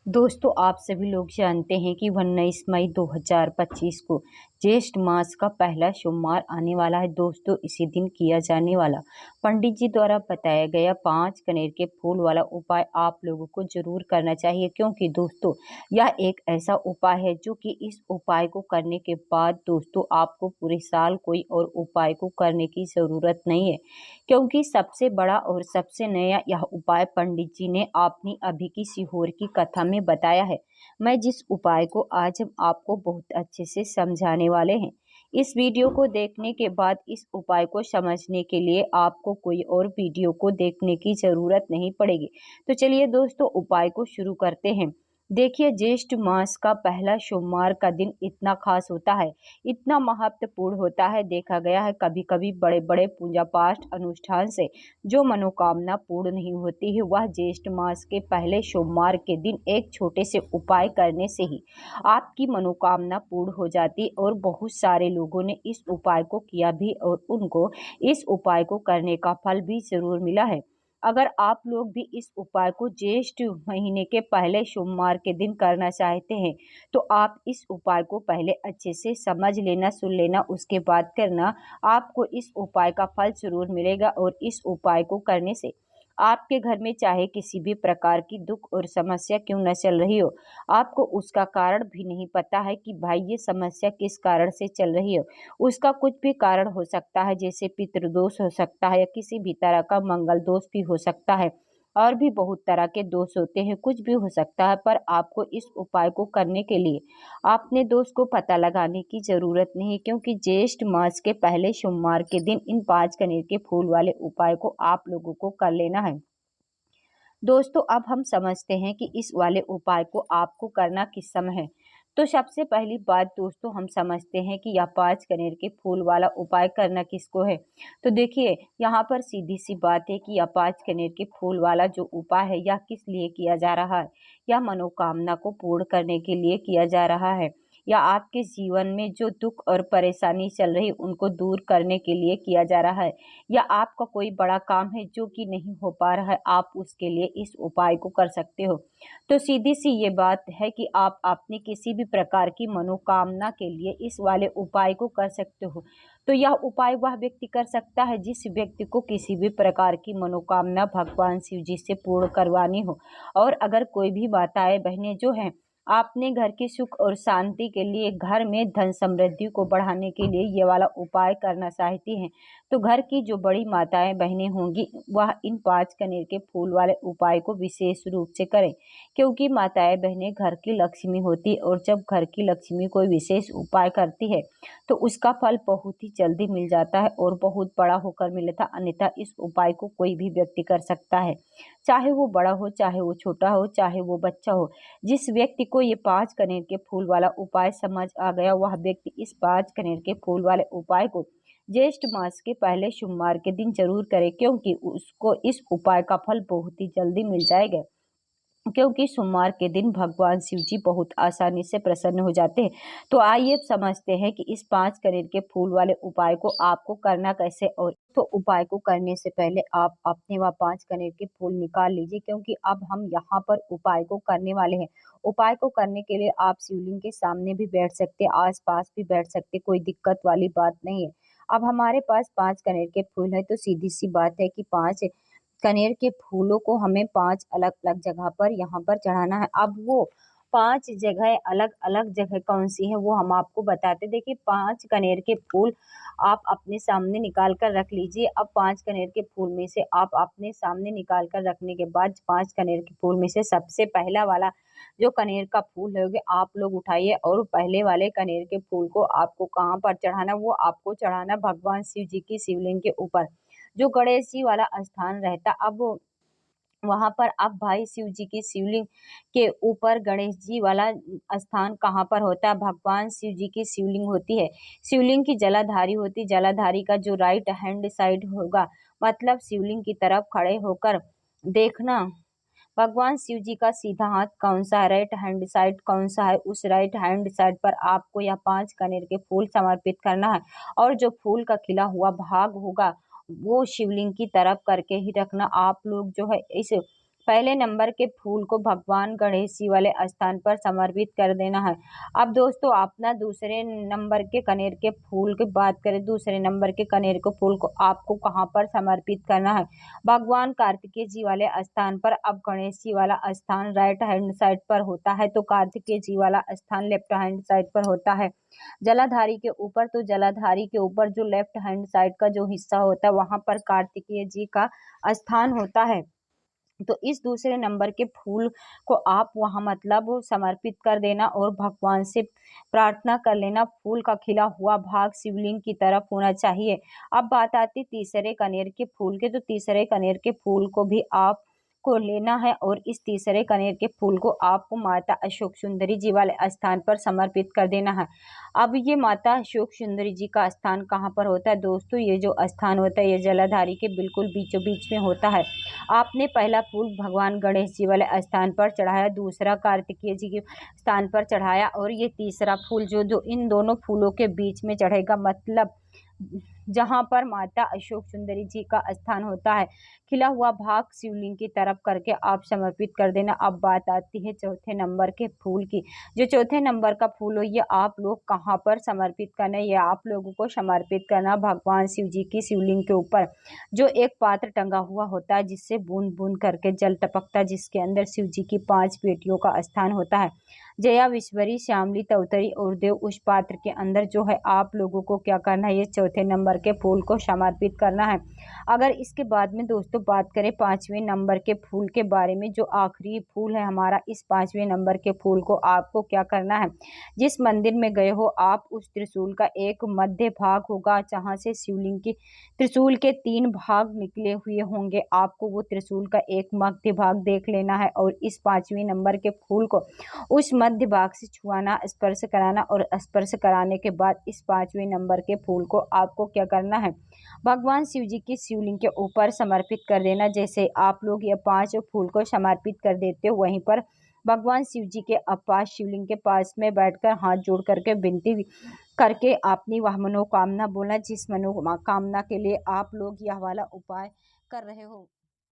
दोस्तों, आप सभी लोग जानते हैं कि 19 मई 2025 को ज्येष्ठ मास का पहला सोमवार आने वाला है। दोस्तों, इसी दिन किया जाने वाला पंडित जी द्वारा बताया गया 5 कनेर के फूल वाला उपाय आप लोगों को जरूर करना चाहिए, क्योंकि दोस्तों यह एक ऐसा उपाय है जो कि इस उपाय को करने के बाद दोस्तों आपको पूरे साल कोई और उपाय को करने की ज़रूरत नहीं है, क्योंकि सबसे बड़ा और सबसे नया यह उपाय पंडित जी ने अपनी अभी की सीहोर की कथा में बताया है। मैं जिस उपाय को आज हम आपको बहुत अच्छे से समझाने वाले हैं, इस वीडियो को देखने के बाद इस उपाय को समझने के लिए आपको कोई और वीडियो को देखने की ज़रूरत नहीं पड़ेगी। तो चलिए दोस्तों, उपाय को शुरू करते हैं। देखिए, ज्येष्ठ मास का पहला सोमवार का दिन इतना खास होता है, इतना महत्वपूर्ण होता है। देखा गया है कभी-कभी बड़े-बड़े पूजा पाठ अनुष्ठान से जो मनोकामना पूर्ण नहीं होती है, वह ज्येष्ठ मास के पहले सोमवार के दिन एक छोटे से उपाय करने से ही आपकी मनोकामना पूर्ण हो जाती। और बहुत सारे लोगों ने इस उपाय को किया भी और उनको इस उपाय को करने का फल भी ज़रूर मिला है। अगर आप लोग भी इस उपाय को ज्येष्ठ महीने के पहले सोमवार के दिन करना चाहते हैं, तो आप इस उपाय को पहले अच्छे से समझ लेना, सुन लेना, उसके बाद करना। आपको इस उपाय का फल ज़रूर मिलेगा और इस उपाय को करने से आपके घर में चाहे किसी भी प्रकार की दुख और समस्या क्यों न चल रही हो, आपको उसका कारण भी नहीं पता है कि भाई ये समस्या किस कारण से चल रही हो। उसका कुछ भी कारण हो सकता है, जैसे पितृदोष हो सकता है या किसी भी तरह का मंगल दोष भी हो सकता है, और भी बहुत तरह के दोष होते हैं, कुछ भी हो सकता है। पर आपको इस उपाय को करने के लिए अपने दोष को पता लगाने की ज़रूरत नहीं है, क्योंकि ज्येष्ठ मास के पहले सोमवार के दिन इन 5 कनेर के फूल वाले उपाय को आप लोगों को कर लेना है। दोस्तों, अब हम समझते हैं कि इस वाले उपाय को आपको करना किस समय है। तो सबसे पहली बात दोस्तों, हम समझते हैं कि यह 5 कनेर के फूल वाला उपाय करना किसको है। तो देखिए, यहाँ पर सीधी सी बात है कि यह 5 कनेर के फूल वाला जो उपाय है, यह किस लिए किया जा रहा है। यह मनोकामना को पूर्ण करने के लिए किया जा रहा है, या आपके जीवन में जो दुख और परेशानी चल रही उनको दूर करने के लिए किया जा रहा है, या आपका कोई बड़ा काम है जो कि नहीं हो पा रहा है, आप उसके लिए इस उपाय को कर सकते हो। तो सीधी सी ये बात है कि आप अपनी किसी भी प्रकार की मनोकामना के लिए इस वाले उपाय को कर सकते हो। तो यह उपाय वह व्यक्ति कर सकता है जिस व्यक्ति को किसी भी प्रकार की मनोकामना भगवान शिव जी से पूर्ण करवानी हो। और अगर कोई भी माताएं बहनें जो हैं, आपने घर की सुख और शांति के लिए, घर में धन समृद्धि को बढ़ाने के लिए ये वाला उपाय करना चाहती हैं, तो घर की जो बड़ी माताएं बहनें होंगी, वह इन 5 कनेर के फूल वाले उपाय को विशेष रूप से करें, क्योंकि माताएं बहनें घर की लक्ष्मी होती, और जब घर की लक्ष्मी कोई विशेष उपाय करती है तो उसका फल बहुत ही जल्दी मिल जाता है और बहुत बड़ा होकर मिलता। अन्यथा इस उपाय को कोई भी व्यक्ति कर सकता है, चाहे वो बड़ा हो, चाहे वो छोटा हो, चाहे वो बच्चा हो। जिस व्यक्ति को ये 5 कनेर के फूल वाला उपाय समझ आ गया, वह व्यक्ति इस 5 कनेर के फूल वाले उपाय को ज्येष्ठ मास के पहले सोमवार के दिन जरूर करे, क्योंकि उसको इस उपाय का फल बहुत ही जल्दी मिल जाएगा। क्योंकि सोमवार के दिन भगवान शिव जी बहुत आसानी से प्रसन्न हो जाते हैं। तो आइए अब समझते हैं कि इस 5 कनेर के फूल वाले उपाय को आपको करना कैसे। और तो उपाय को करने से पहले आप अपने वह 5 कनेर के फूल निकाल लीजिए, क्योंकि अब हम यहाँ पर उपाय को करने वाले हैं। उपाय को करने के लिए आप शिवलिंग के सामने भी बैठ सकते, आस-पास भी बैठ सकते, कोई दिक्कत वाली बात नहीं है। अब हमारे पास 5 कनेर के फूल है, तो सीधी-सी बात है कि 5 कनेर के फूलों को हमें 5 अलग-अलग जगह पर यहाँ पर चढ़ाना है। अब वो 5 जगह अलग-अलग जगह कौन-सी है, वो हम आपको बताते हैं। देखिए, 5 कनेर के फूल आप अपने सामने निकाल कर रख लीजिए। अब 5 कनेर के फूल में से आप अपने सामने निकाल कर रखने के बाद 5 कनेर के फूल में से सबसे पहला वाला जो कनेर का फूल है, आप लोग उठाइए, और पहले वाले कनेर के फूल को आपको कहाँ पर चढ़ाना, वो आपको चढ़ाना भगवान शिव जी की शिवलिंग के ऊपर, जो गणेश जी वाला स्थान रहता। अब वहाँ पर आप भाई शिव जी की शिवलिंग के ऊपर गणेश जी वाला स्थान कहाँ पर होता है, भगवान शिव जी की शिवलिंग होती है, शिवलिंग की जलाधारी होती, जलाधारी का जो राइट हैंड साइड होगा, मतलब शिवलिंग की तरफ खड़े होकर देखना भगवान शिव जी का सीधा हाथ कौन सा है, राइट हैंड साइड कौन सा है, उस राइट हैंड साइड पर आपको यह 5 कनेर के फूल समर्पित करना है। और जो फूल का खिला हुआ भाग होगा, वो शिवलिंग की तरफ करके ही रखना। आप लोग जो है इस पहले नंबर के फूल को भगवान गणेश जी वाले स्थान पर समर्पित कर देना है। अब दोस्तों अपना दूसरे नंबर के कनेर के फूल की बात करें, दूसरे नंबर के कनेर के फूल को आपको कहाँ पर समर्पित करना है? भगवान कार्तिकेय जी वाले स्थान पर। अब गणेश जी वाला स्थान राइट हैंड साइड पर होता है, तो कार्तिकेय जी वाला स्थान लेफ्ट हैंड साइड पर होता है। जलाधारी के ऊपर, तो जलाधारी के ऊपर जो लेफ्ट हैंड साइड का जो हिस्सा होता है वहां पर कार्तिकेय जी का स्थान होता है। तो इस दूसरे नंबर के फूल को आप वहाँ मतलब समर्पित कर देना और भगवान से प्रार्थना कर लेना। फूल का खिला हुआ भाग शिवलिंग की तरफ होना चाहिए। अब बात आती तीसरे कनेर के फूल के, तो तीसरे कनेर के फूल को भी आप को लेना है और इस तीसरे कनेर के फूल को आपको माता अशोक सुंदरी जी वाले स्थान पर समर्पित कर देना है। अब ये माता अशोक सुंदरी जी का स्थान कहाँ पर होता है दोस्तों? ये जो स्थान होता है ये जलाधारी के बिल्कुल बीचों बीच में होता है। आपने पहला फूल भगवान गणेश जी वाले स्थान पर चढ़ाया, दूसरा कार्तिकेय जी के स्थान पर चढ़ाया और ये तीसरा फूल जो जो इन दोनों फूलों के बीच में चढ़ेगा, मतलब जहां पर माता अशोक सुंदरी जी का स्थान होता है, खिला हुआ भाग शिवलिंग की तरफ करके आप समर्पित कर देना। अब बात आती है चौथे नंबर के फूल की। जो चौथे नंबर का फूल हो ये आप लोग कहाँ पर समर्पित करना है? ये आप लोगों को समर्पित करना भगवान शिव जी की शिवलिंग के ऊपर, जो एक पात्र टंगा हुआ होता है जिससे बूंद बूंद करके जल टपकता है, जिसके अंदर शिव जी की 5 बेटियों का स्थान होता है, जया, विश्वरी, श्यामली, तवतरी और देव। उस पात्र के अंदर जो है आप लोगों को क्या करना है? ये चौथे नंबर के फूल को समर्पित करना है। अगर इसके बाद में दोस्तों बात करें पांचवें नंबर के फूल के बारे में, जो आखिरी फूल है हमारा, इस पांचवें नंबर के फूल को आपको क्या करना है? जिस मंदिर में गए हो आप, उस त्रिशूल का एक मध्य भाग होगा जहां से शिवलिंग की त्रिशूल के 3 भाग निकले हुए होंगे, आपको वो त्रिशूल का एक मध्य भाग देख लेना है और इस पांचवें नंबर के फूल को उस मध्य भाग से छुआना, स्पर्श कराना और स्पर्श कराने के बाद इस पांचवें नंबर के फूल को आपको क्या करना है? भगवान शिव जी की शिवलिंग के ऊपर समर्पित कर देना। जैसे आप लोग ये 5 फूल को समर्पित कर देते हो, वहीं पर भगवान शिव जी के पास शिवलिंग के पास में बैठकर हाथ जोड़ करके विनती करके अपनी वह मनोकामना बोलना, जिस मनोकामना के लिए आप लोग यह वाला उपाय कर रहे हो।